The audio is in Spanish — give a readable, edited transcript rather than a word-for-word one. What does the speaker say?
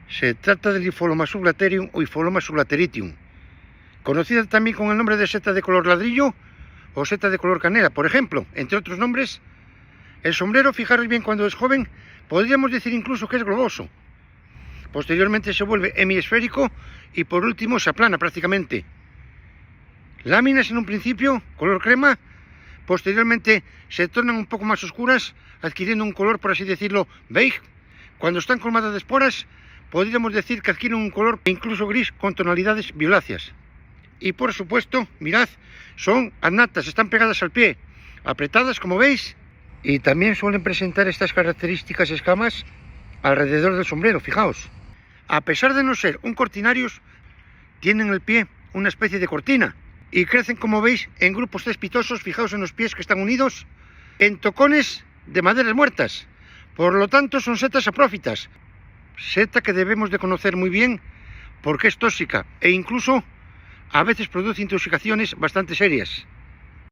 Se trata del Hypholoma sublaterium o Hypholoma sublateritium, conocida también con el nombre de seta de color ladrillo o seta de color canela, por ejemplo, entre otros nombres. El sombrero, fijaros bien, cuando es joven, podríamos decir incluso que es globoso. Posteriormente se vuelve hemisférico y por último se aplana prácticamente. Láminas en un principio, color crema, posteriormente se tornan un poco más oscuras, adquiriendo un color, por así decirlo, beige. Cuando están colmadas de esporas, podríamos decir que adquieren un color incluso gris con tonalidades violáceas. Y por supuesto, mirad, son annatas, están pegadas al pie, apretadas como veis, y también suelen presentar estas características escamas alrededor del sombrero, fijaos. A pesar de no ser un cortinarius, tienen en el pie una especie de cortina y crecen, como veis, en grupos cespitosos, fijaos en los pies que están unidos, en tocones de maderas muertas. Por lo tanto, son setas saprófitas, seta que debemos de conocer muy bien porque es tóxica e incluso a veces produce intoxicaciones bastante serias.